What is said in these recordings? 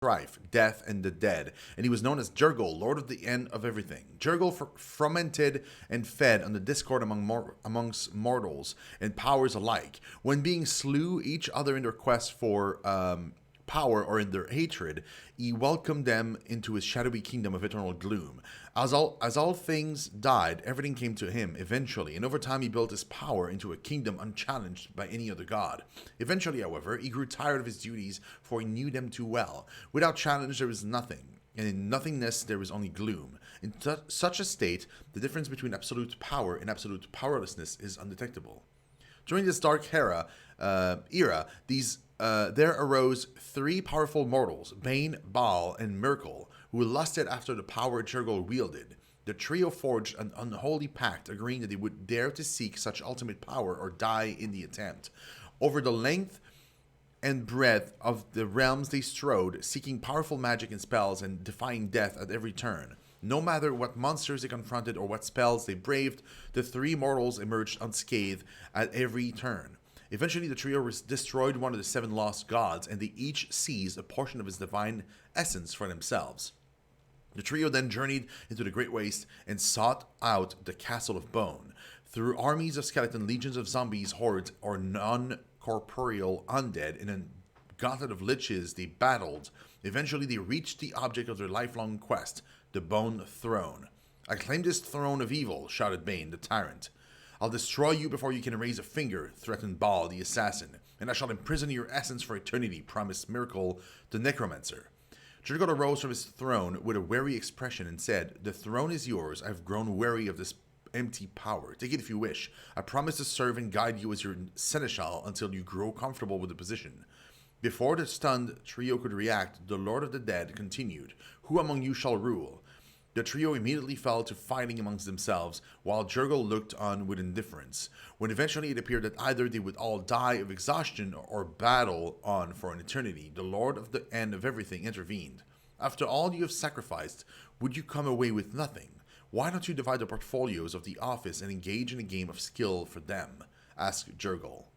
strife, death, and the dead, and he was known as Jurgle, Lord of the End of Everything. Jurgle fermented and fed on the discord amongst mortals and powers alike. When beings slew each other in their quest for power or in their hatred, he welcomed them into his shadowy kingdom of eternal gloom. As all things died, everything came to him eventually, and over time he built his power into a kingdom unchallenged by any other god. Eventually, however, he grew tired of his duties, for he knew them too well. Without challenge, there is nothing, and in nothingness there is only gloom. In such a state, the difference between absolute power and absolute powerlessness is undetectable. During this dark era, there arose three powerful mortals, Bane, Baal, and Myrkul, who lusted after the power Jurgle wielded. The trio forged an unholy pact, agreeing that they would dare to seek such ultimate power or die in the attempt. Over the length and breadth of the realms they strode, seeking powerful magic and spells and defying death at every turn. No matter what monsters they confronted or what spells they braved, the three mortals emerged unscathed at every turn. Eventually, the trio destroyed one of the seven lost gods, and they each seized a portion of his divine essence for themselves. The trio then journeyed into the Great Waste and sought out the Castle of Bone. Through armies of skeleton, legions of zombies, hordes, or non-corporeal undead, in a gauntlet of liches they battled. Eventually, they reached the object of their lifelong quest, the Bone Throne. "I claim this throne of evil," shouted Bane, the tyrant. "I'll destroy you before you can raise a finger," threatened Baal, the assassin, "and I shall imprison your essence for eternity," promised Myrkul, the necromancer. Jurgle arose from his throne with a wary expression and said, "The throne is yours. I have grown weary of this empty power. Take it if you wish. I promise to serve and guide you as your seneschal until you grow comfortable with the position." Before the stunned trio could react, the Lord of the Dead continued, "Who among you shall rule?" The trio immediately fell to fighting amongst themselves, while Jurgle looked on with indifference. When eventually it appeared that either they would all die of exhaustion or battle on for an eternity, the Lord of the End of Everything intervened. "After all you have sacrificed, would you come away with nothing? Why don't you divide the portfolios of the office and engage in a game of skill for them?" asked Jurgle.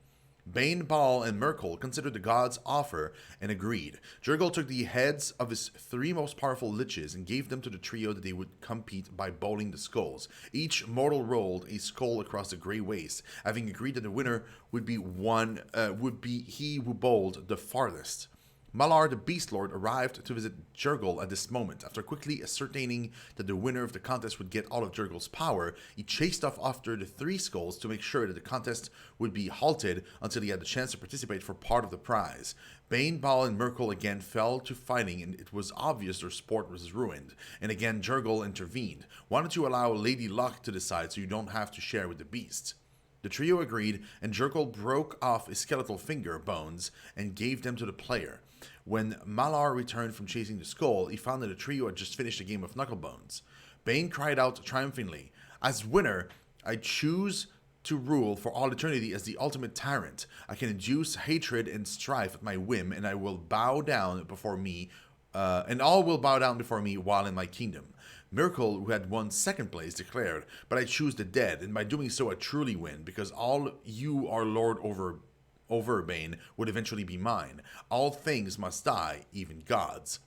Bane, Baal, and Myrkul considered the god's offer and agreed. Jurgle took the heads of his three most powerful liches and gave them to the trio that they would compete by bowling the skulls. Each mortal rolled a skull across the grey waste, having agreed that the winner would be he who bowled the farthest. Malar, the Beast Lord, arrived to visit Jurgle at this moment. After quickly ascertaining that the winner of the contest would get all of Jurgle's power, he chased off after the three skulls to make sure that the contest would be halted until he had the chance to participate for part of the prize. Bane, Baal, and Myrkul again fell to fighting, and it was obvious their sport was ruined. And again, Jurgle intervened. "Why don't you allow Lady Luck to decide so you don't have to share with the beast?" The trio agreed, and Jurgle broke off his skeletal finger bones and gave them to the player. When Malar returned from chasing the skull, he found that the trio had just finished a game of knucklebones. Bane cried out triumphantly, "As winner, I choose to rule for all eternity as the ultimate tyrant. I can induce hatred and strife at my whim, and I will bow down before me, and all will bow down before me while in my kingdom." Myrkul, who had won second place, declared, "But I choose the dead, and by doing so I truly win, because all you are lord over Bane would eventually be mine. All things must die, even gods."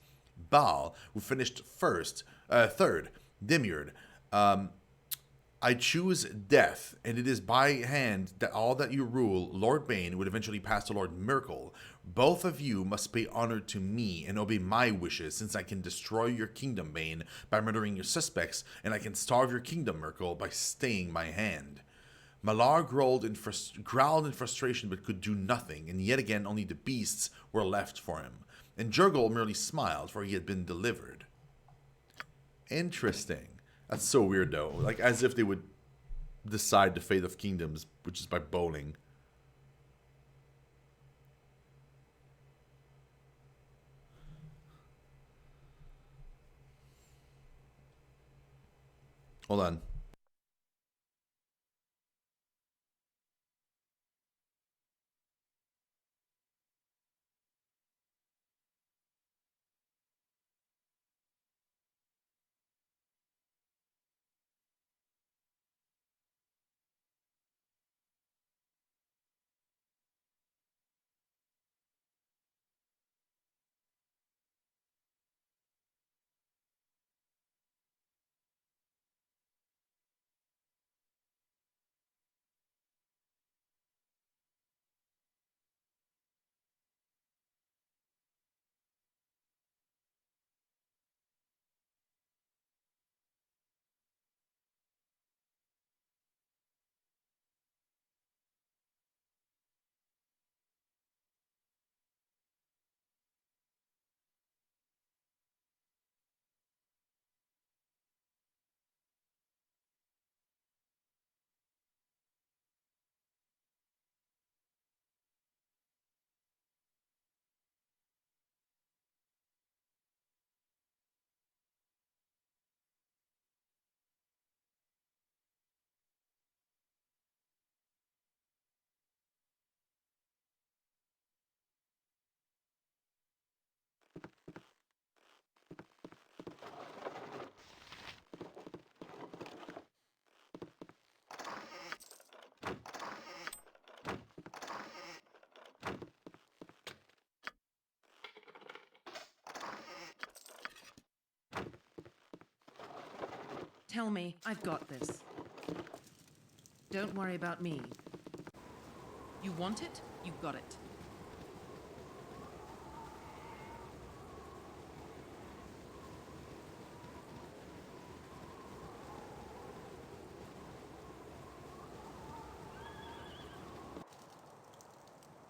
Baal, who finished third, demurred, "I choose death, and it is by hand that all that you rule, Lord Bane, would eventually pass to Lord Myrkul. Both of you must pay honor to me and obey my wishes, since I can destroy your kingdom, Bane, by murdering your suspects, and I can starve your kingdom, Myrkul, by staying my hand." Malar growled in frustration but could do nothing, and yet again only the beasts were left for him. And Jurgle merely smiled, for he had been delivered. Interesting. That's so weird, though. Like, as if they would decide the fate of kingdoms, which is by bowling. Hold on. Tell me, I've got this. Don't worry about me. You want it? You got it.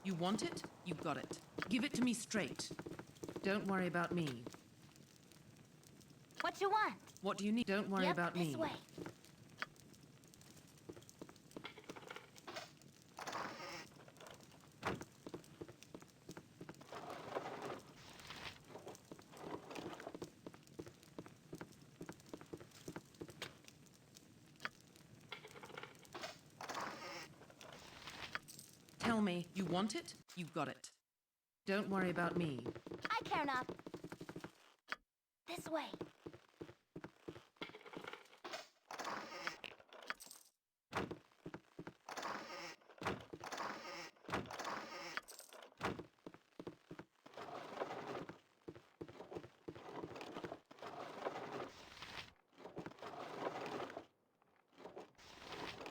You want it? You got it. Give it to me straight. Don't worry about me. What you want? What do you need? Don't worry about this me. way. Tell me, you want it? You got it. Don't worry about me. I care not. This way.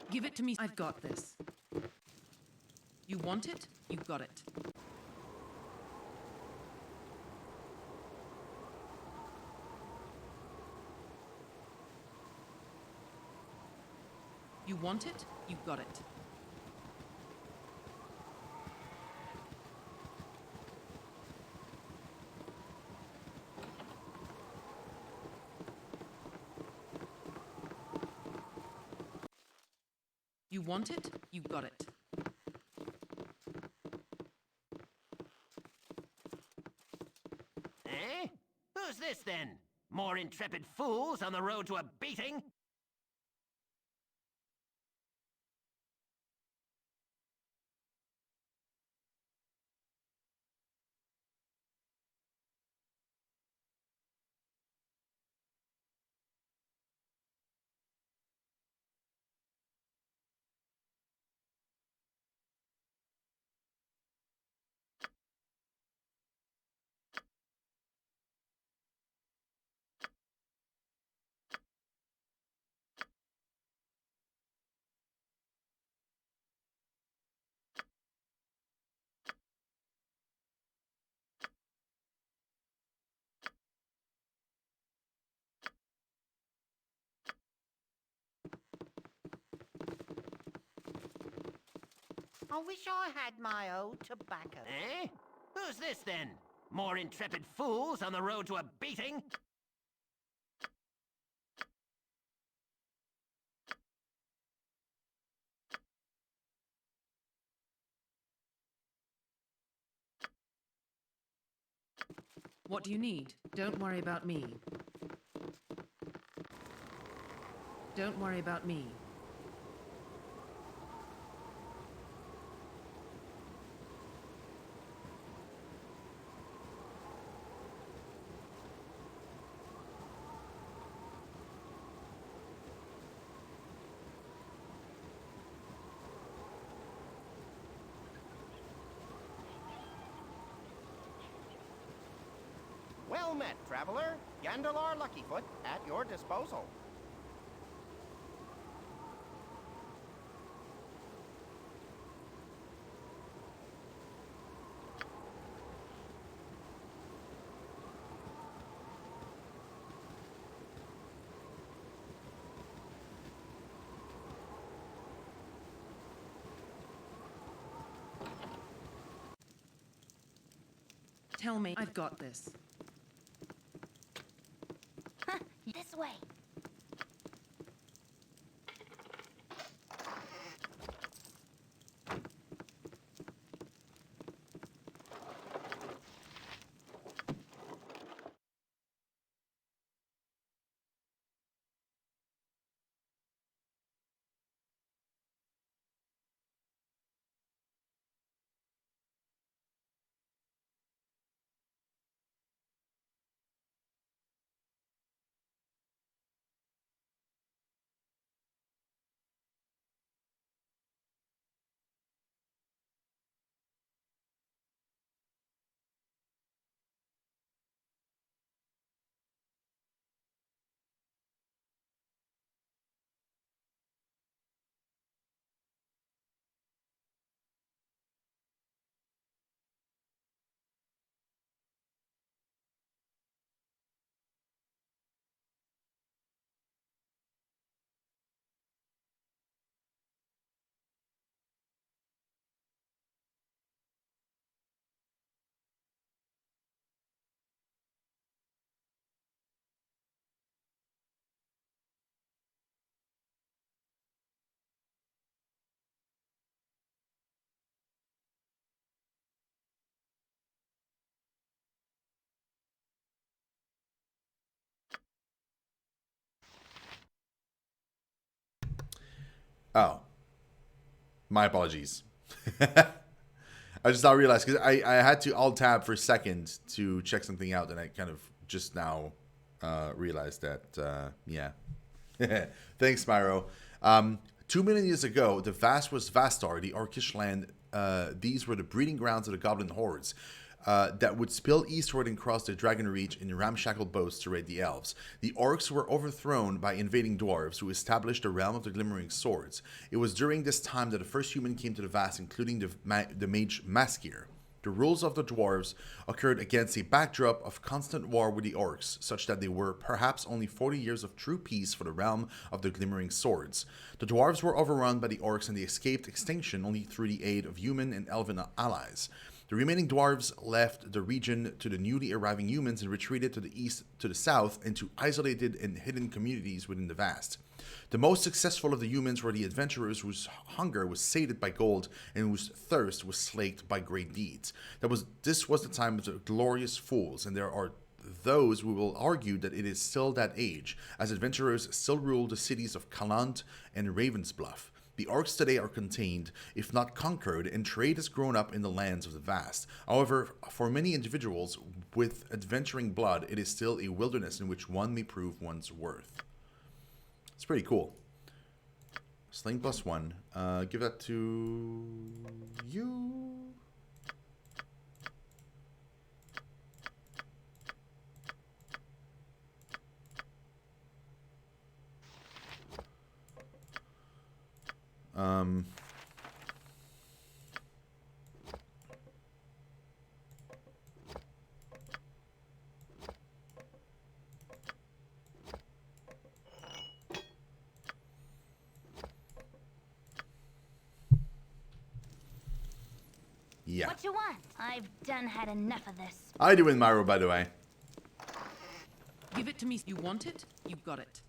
Give it to me. I've got this. You want it? You got it. You want it? You got it. You want it? You got it. Eh? Who's this then? More intrepid fools on the road to a beating? I wish I had my old tobacco. Eh? Who's this then? More intrepid fools on the road to a beating? What do you need? Don't worry about me. Don't worry about me. Well met, traveler. Yandalar Luckyfoot at your disposal. Tell me, I've got this. This way. Oh. My apologies. I just now realized, because I had to alt-tab for a second to check something out, and I kind of just now realized that, yeah. Thanks, Spyro. 2 million years ago, the Vast was Vastar, the Orcish land. These were the breeding grounds of the goblin hordes that would spill eastward and cross the Dragon Reach in ramshackle boats to raid the elves. The orcs were overthrown by invading dwarves who established the realm of the glimmering swords. It was during this time that the first human came to the Vast, including the mage Maskir. The rules of the dwarves occurred against a backdrop of constant war with the orcs, such that they were perhaps only 40 years of true peace for the realm of the glimmering swords. The dwarves were overrun by the orcs, and they escaped extinction only through the aid of human and elven allies. The remaining dwarves left the region to the newly arriving humans and retreated to the east, to the south, into isolated and hidden communities within the Vast. The most successful of the humans were the adventurers whose hunger was sated by gold and whose thirst was slaked by great deeds. This was the time of the glorious fools, and there are those who will argue that it is still that age, as adventurers still rule the cities of Kalant and Ravensbluff. The orcs today are contained, if not conquered, and trade has grown up in the lands of the Vast. However, for many individuals with adventuring blood, it is still a wilderness in which one may prove one's worth. It's pretty cool. Sling +1. Give that to you. Yeah. What you want? I've done had enough of this. I do win Myro, by the way. Give it to me. You want it? You've got it.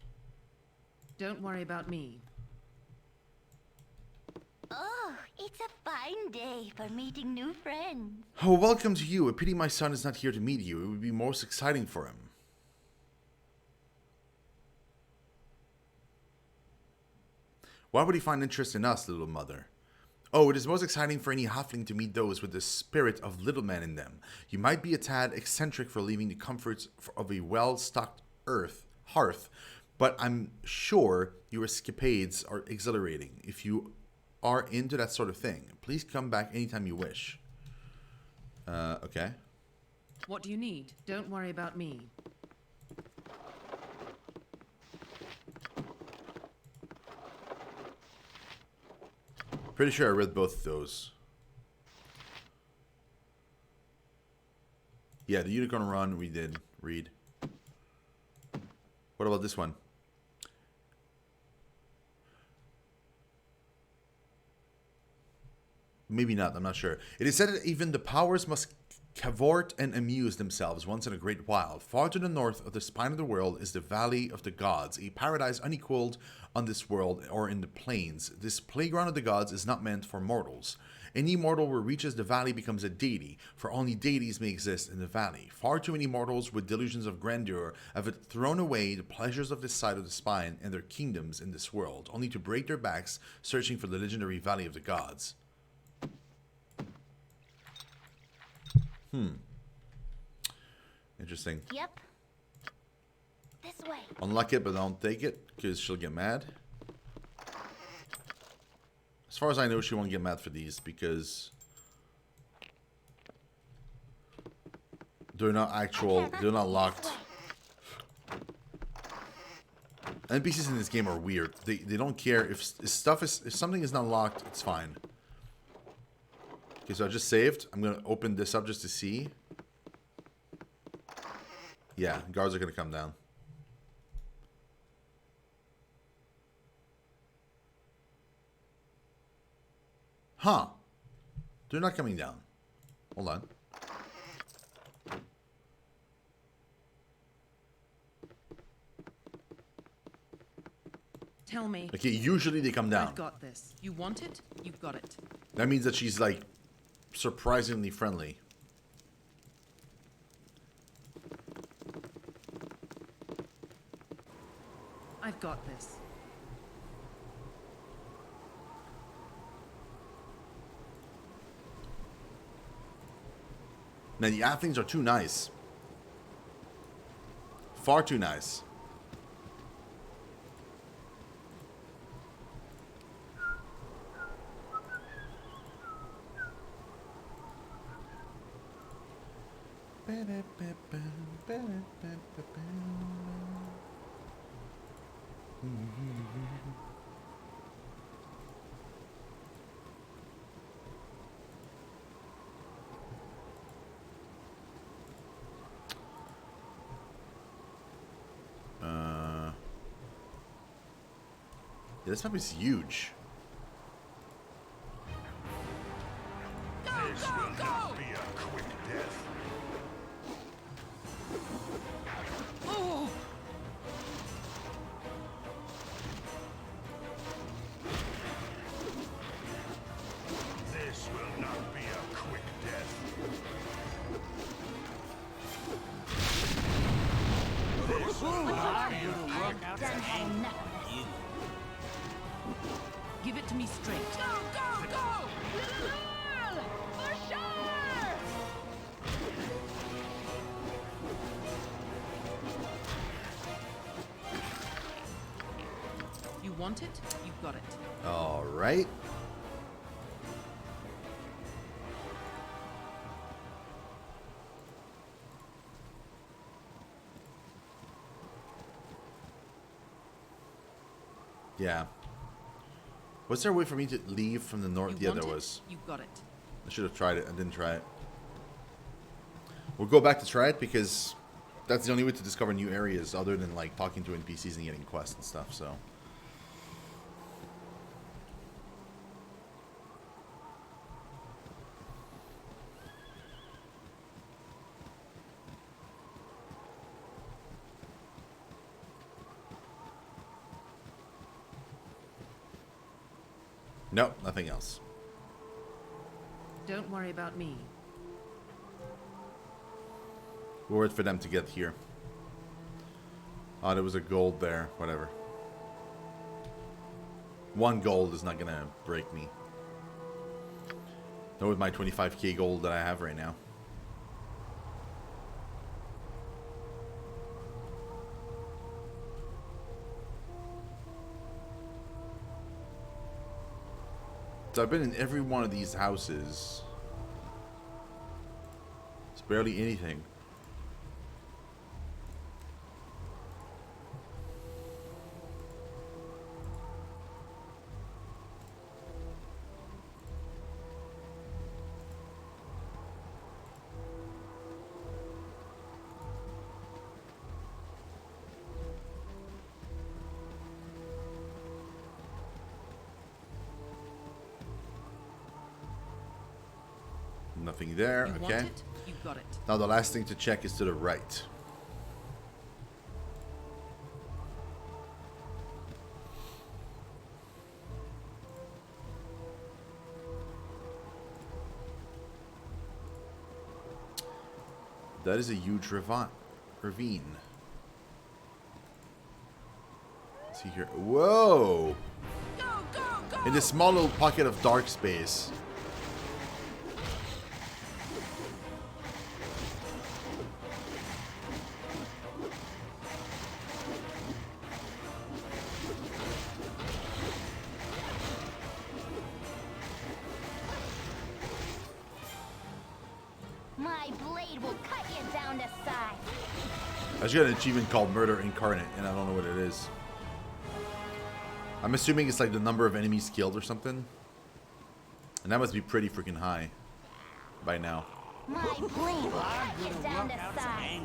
Don't worry about me. Oh, it's a fine day for meeting new friends. Oh, welcome to you. A pity my son is not here to meet you. It would be most exciting for him. Why would he find interest in us, little mother? Oh, it is most exciting for any halfling to meet those with the spirit of little man in them. You might be a tad eccentric for leaving the comforts of a well-stocked hearth, but I'm sure your escapades are exhilarating. If you are into that sort of thing, please come back anytime you wish. Okay. What do you need? Don't worry about me. Pretty sure I read both of those. Yeah, the Unicorn Run we did read. What about this one? Maybe not, I'm not sure. It is said that even the powers must cavort and amuse themselves once in a great while. Far to the north of the spine of the world is the Valley of the Gods, a paradise unequaled on this world or in the plains. This playground of the gods is not meant for mortals. Any mortal who reaches the valley becomes a deity, for only deities may exist in the valley. Far too many mortals with delusions of grandeur have thrown away the pleasures of this side of the spine and their kingdoms in this world, only to break their backs searching for the legendary Valley of the Gods. Interesting. Yep. This way. Unlock it, but don't take it, because she'll get mad. As far as I know, she won't get mad for these, because they're not locked. NPCs in this game are weird. They don't care if something is not locked, it's fine. Okay, so I just saved. I'm gonna open this up just to see. Yeah, guards are gonna come down. Huh. They're not coming down. Hold on. Tell me. Okay, usually they come down. I've got this. You want it? You've got it. That means that she's like surprisingly friendly. I've got this. Man, the ad things are too nice. Far too nice. Yeah, this map is huge. This will not be a quick death. This will not be a quick death. This will not be a quick death. Give it to me straight. Go, go, go! For sure! You want it? You've got it. All right. Yeah. Was there a way for me to leave from the north? You Yeah, want there it? was. You've got it. I should have tried it. I didn't try it. We'll go back to try it because that's the only way to discover new areas other than like talking to NPCs and getting quests and stuff. So. Nope, nothing else. Don't worry about me. We'll wait for them to get here. Oh, there was a gold there. Whatever. 1 gold is not gonna break me. Not with my 25k gold that I have right now. So I've been in every one of these houses. It's barely anything. Nothing there. You Okay. want it? You've got it. Now the last thing to check is to the right. That is a huge ravine. Let's see here. Whoa! Go, go, go! In this small little pocket of dark space. My blade will cut you down to size. I just got an achievement called Murder Incarnate, and I don't know what it is. I'm assuming it's like the number of enemies killed or something. And that must be pretty freaking high by now. My blade will cut you down to size.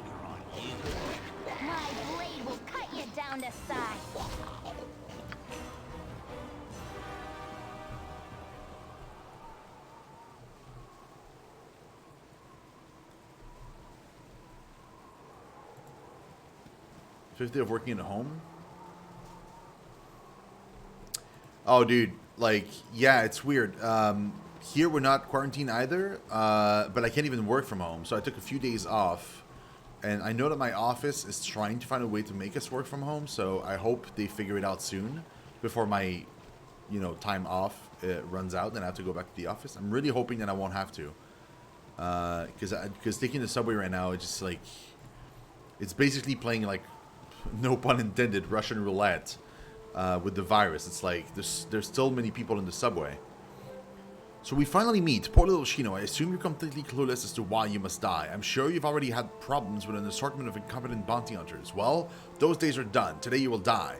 My blade will cut you down to size. Fifth day of working at home? Oh, dude. Like, yeah, it's weird. Here we're not quarantined either, but I can't even work from home. So I took a few days off. And I know that my office is trying to find a way to make us work from home. So I hope they figure it out soon before my, you know, time off runs out and I have to go back to the office. I'm really hoping that I won't have to. Because taking the subway right now, it's just like, it's basically playing like, no pun intended, Russian roulette with the virus. It's like there's still many people in the subway. So we finally meet. Poor little Shino, I assume you're completely clueless as to why you must die. I'm sure you've already had problems with an assortment of incompetent bounty hunters. Well, those days are done. Today you will die.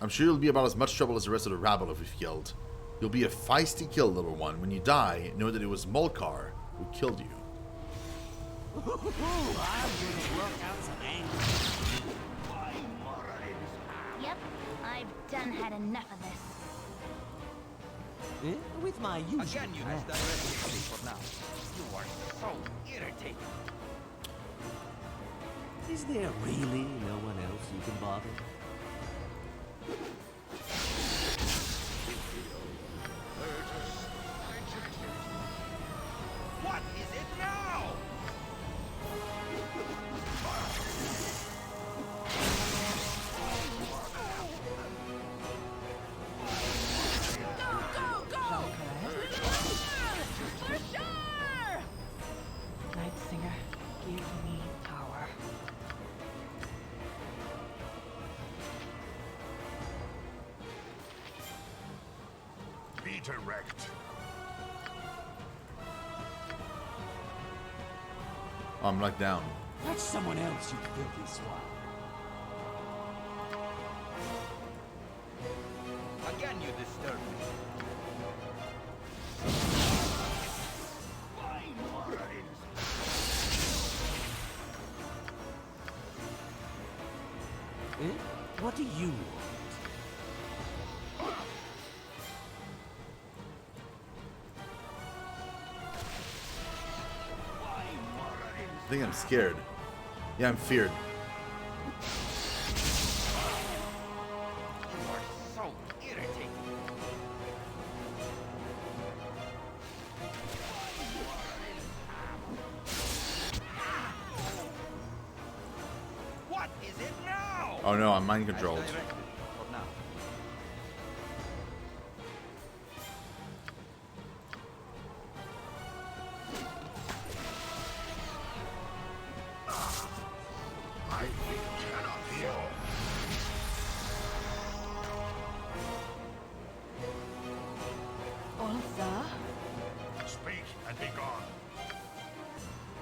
I'm sure you'll be about as much trouble as the rest of the rabble we've killed. You'll be a feisty kill, little one. When you die, know that it was Molkar who killed you. I'm gonna work out some anger. Yep, I've done had enough of this. With my usual Again, you guys directly to me for now. You are so irritating. Is there really no one else you can bother? What is it now? For sure! Night Singer, give me power. Be direct. Oh, I'm knocked down. That's someone else, you filthy swine. Again, you disturb me. What do you want? I think I'm scared. Yeah, I'm feared. You are so irritating. What is it now? Oh no, I'm mind controlled. As directed for now. I feel